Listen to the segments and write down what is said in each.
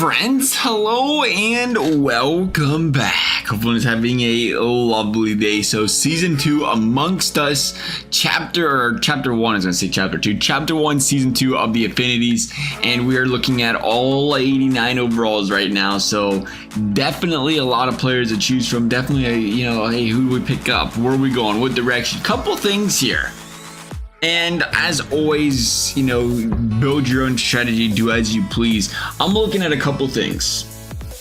friends, hello and welcome back. Hope everyone's having a lovely day. So season 2 Amongst Us, chapter 1, I was gonna say chapter 2, chapter 1, season 2 of the Affinities, and we are looking at all 89 overalls right now. So definitely a lot of players to choose from. Definitely hey, who do we pick up? Where are we going? What direction? Couple things here. And as always, build your own strategy, do as you please. I'm looking at a couple things.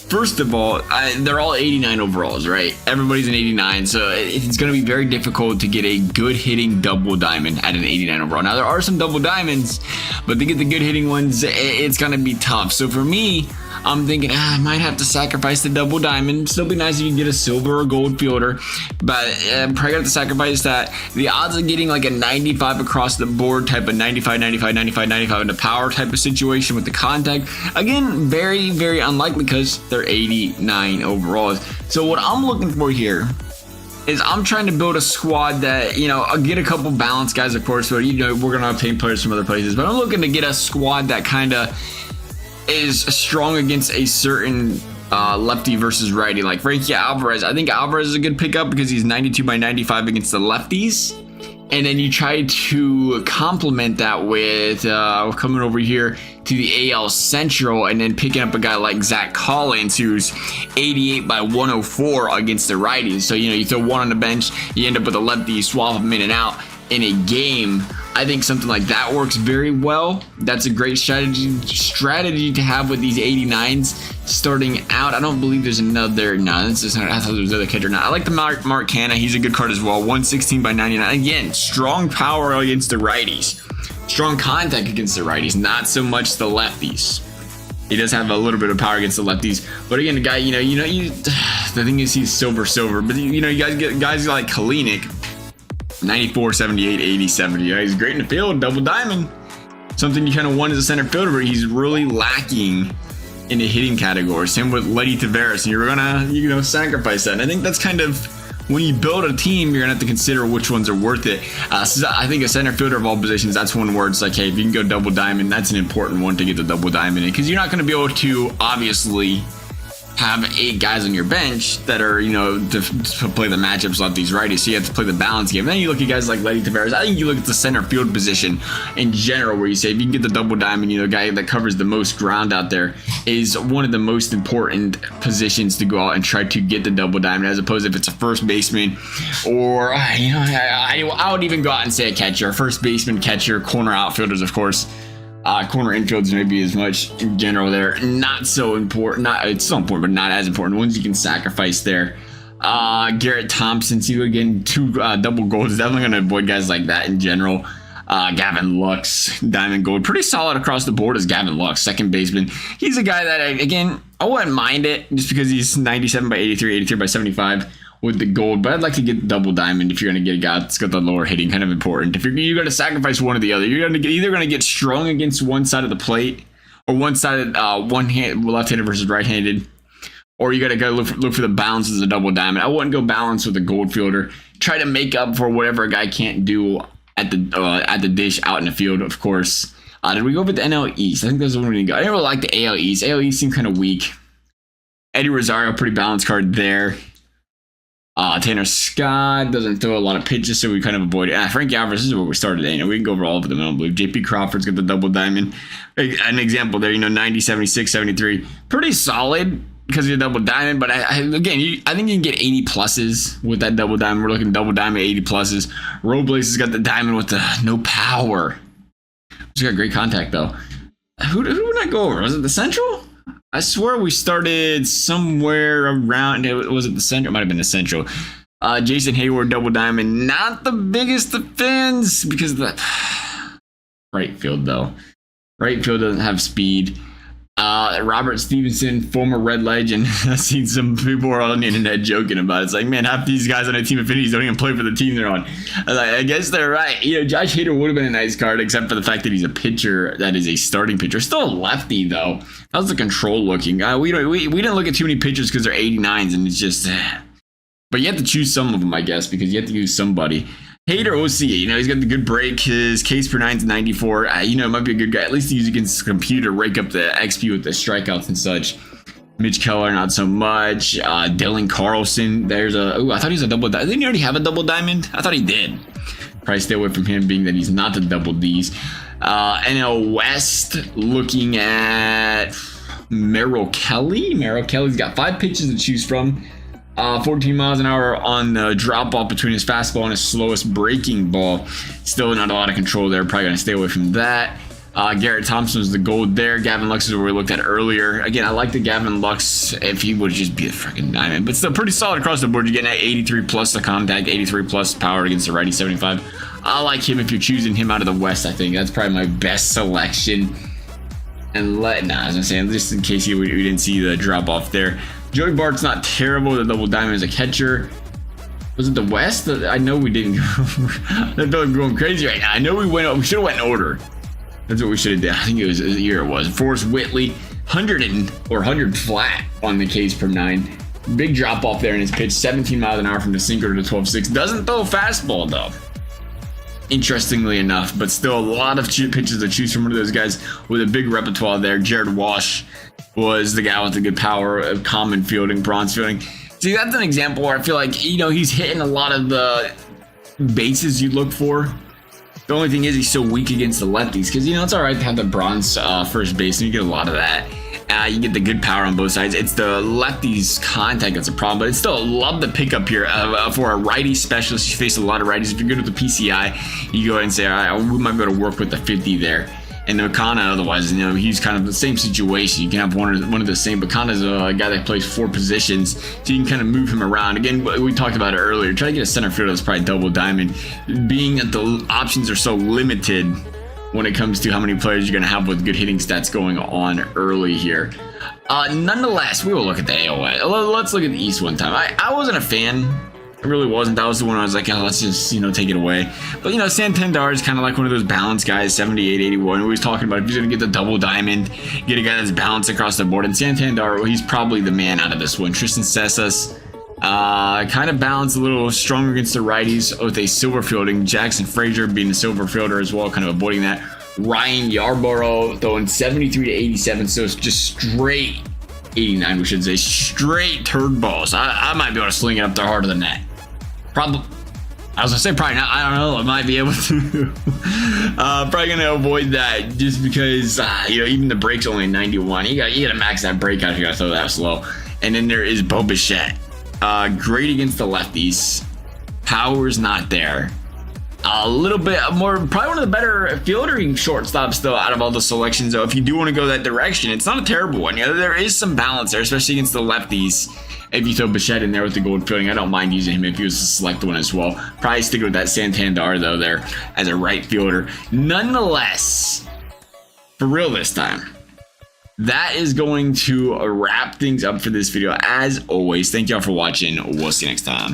First of all, they're all 89 overalls, right? Everybody's an 89, so it's going to be very difficult to get a good hitting double diamond at an 89 overall. Now, there are some double diamonds, but to get the good hitting ones, it's going to be tough. So for me, I'm thinking I might have to sacrifice the double diamond. Still be nice if you can get a silver or gold fielder, but probably have to sacrifice that. The odds of getting like a 95 across the board type of 95, 95, 95, 95 in the power type of situation with the contact, again, very, very unlikely because they're 89 overall. So what I'm looking for here is I'm trying to build a squad that, I'll get a couple balanced guys, of course, but we're going to obtain players from other places, but I'm looking to get a squad that kind of is strong against a certain lefty versus righty, like Frankie Alvarez. I think Alvarez is a good pickup because he's 92 by 95 against the lefties, and then you try to complement that with coming over here to the AL Central and then picking up a guy like Zach Collins, who's 88 by 104 against the righties. So you throw one on the bench, you end up with a lefty, you swap him in and out in a game. I think something like that works very well. That's a great strategy to have with these 89s starting out. I don't believe there's another. No, this is not. I thought there was another catcher. Now I like the Mark Canna. He's a good card as well. 116 by 99. Again, strong power against the righties. Strong contact against the righties. Not so much the lefties. He does have a little bit of power against the lefties, but again, the guy, the thing is he's silver, but you guys get guys like Kalinick. 94, 78, 80, 70. Yeah, he's great in the field, double diamond. Something you kind of want as a center fielder, but he's really lacking in the hitting category. Same with Letty Tavares, and you're gonna, sacrifice that. And I think that's kind of when you build a team, you're gonna have to consider which ones are worth it. So I think a center fielder of all positions, that's one where it's like, hey, if you can go double diamond, that's an important one to get the double diamond in, because you're not gonna be able to obviously have 8 guys on your bench that are, to play the matchups lefties righties. So you have to play the balance game. Then you look at guys like Letty Tavares. I think you look at the center field position in general, where you say if you can get the double diamond, a guy that covers the most ground out there is one of the most important positions to go out and try to get the double diamond, as opposed to if it's a first baseman or I would even go out and say a catcher, first baseman, catcher, corner outfielders, of course. Corner infielders maybe as much in general. They're not so important. It's still important, but not as important. Ones you can sacrifice there. Garrett Thompson, see again, 2 double golds. Definitely going to avoid guys like that in general. Gavin Lux, diamond gold, pretty solid across the board as Gavin Lux, second baseman. He's a guy that I wouldn't mind it just because he's 97 by 83, 83 by 75 with the gold, but I'd like to get the double diamond if you're going to get a guy that's got the lower hitting, kind of important. If you're going to sacrifice one or the other, you're either going to get strong against one side of the plate, or one sided, left-handed versus right-handed, or you got to go look for the balance as a double diamond. I wouldn't go balance with a gold fielder. Try to make up for whatever a guy can't do at the dish out in the field, of course. Did we go with the NL East? I think that's the one we got. I didn't really like the AL East. AL East seemed kind of weak. Eddie Rosario, pretty balanced card there. Tanner Scott doesn't throw a lot of pitches, so we kind of avoid it. Frankie Alvarez, this is where we started. We can go over all of them, I don't believe. JP Crawford's got the double diamond. An example there, 90, 76, 73. Pretty solid because of the double diamond, but I think you can get 80 pluses with that double diamond. We're looking double diamond, 80 pluses. Robles has got the diamond with the no power. He's got great contact, though. Who would I go over? Was it the Central? I swear we started somewhere around. Was it the Central? It might have been the Central. Jason Hayward, double diamond. Not the biggest offense because of the right field, though. Right field doesn't have speed. Robert Stevenson, former Red legend. I've seen some people on the internet joking about it. It's like, man, half these guys on a team Affinities don't even play for the team they're on. I guess they're right. Josh Hader would have been a nice card, except for the fact that he's a pitcher that is a starting pitcher. Still a lefty, though. How's the control looking? We didn't look at too many pitchers because they're 89s, and it's just... But you have to choose some of them, I guess, because you have to use somebody. Hater, we'll see. You know, he's got the good break. His case per 9's 94. You know, might be a good guy. At least he's against his computer, rake up the XP with the strikeouts and such. Mitch Keller, not so much. Dylan Carlson, there's a... Oh, I thought he was a double diamond. Didn't he already have a double diamond? I thought he did. Probably stay away from him, being that he's not the double Ds. NL West, looking at Merrill Kelly. Merrill Kelly's got 5 pitches to choose from. 14 miles an hour on the drop off between his fastball and his slowest breaking ball. Still not a lot of control there. Probably going to stay away from that. Garrett Thompson was the gold there. Gavin Lux is where we looked at earlier. Again, I like the Gavin Lux if he would just be a freaking diamond, but still pretty solid across the board. You're getting at 83 plus the contact, 83 plus power against the righty, 75. I like him if you're choosing him out of the West. I think that's probably my best selection. And I was gonna say, just in case we didn't see the drop off there. Joey Bart's not terrible. The double diamond as a catcher. Was it the West? I know we didn't go. I feel like we're going crazy right now. I know we should have went in order. That's what we should have done. I think it was the year it was. Forrest Whitley, 100 flat on the case per 9. Big drop off there in his pitch, 17 miles an hour from the sinker to the 12-6. Doesn't throw a fastball though, interestingly enough, but still a lot of pitches to choose from. One of those guys with a big repertoire there. Jared Walsh was the guy with the good power of common fielding, bronze fielding. See, that's an example where I feel like, you know, he's hitting a lot of the bases you look for. The only thing is he's so weak against the lefties, because, you know, it's all right to have the bronze first base, and you get a lot of that. You get the good power on both sides. It's the lefties contact that's a problem, but it's still love the pickup here for a righty specialist. You face a lot of righties. If you're good with the PCI, you go ahead and say, all right, we might be able to work with the 50 there. And Makana, otherwise, you know, he's kind of the same situation. You can have one of the same. Makana's a guy that plays 4 positions, so you can kind of move him around. Again, we talked about it earlier. Try to get a center fielder that's probably double diamond, being that the options are so limited when it comes to how many players you're going to have with good hitting stats going on early here. Nonetheless, we will look at the AOL. Let's look at the East one time. I wasn't a fan. It really wasn't. That was the one I was like, oh, let's just, you know, take it away. But, you know, Santander is kind of like one of those balanced guys, 78, 81. We was talking about if he's going to get the double diamond, get a guy that's balanced across the board. And Santander, well, he's probably the man out of this one. Tristan Cesas, kind of balanced, a little stronger against the righties with a silver fielding. Jackson Frazier being a silver fielder as well, kind of avoiding that. Ryan Yarborough throwing 73 to 87, so it's just straight 89, we should say, straight turd balls. I might be able to sling it up there harder than that. Probably, I was gonna say probably not. I don't know. I might be able to. Probably gonna avoid that just because you know, even the break's only 91. You gotta max that break out if you gotta throw that slow. And then there is Bo Bichette. Great against the lefties. Power's not there. A little bit more, probably one of the better fielding shortstops though out of all the selections though. If you do want to go that direction, it's not a terrible one. You know, there is some balance there, especially against the lefties. If you throw Bichette in there with the gold fielding, I don't mind using him if he was to select one as well. Probably stick with that Santander though there as a right fielder. Nonetheless, for real this time, that is going to wrap things up for this video. As always, thank y'all for watching. We'll see you next time.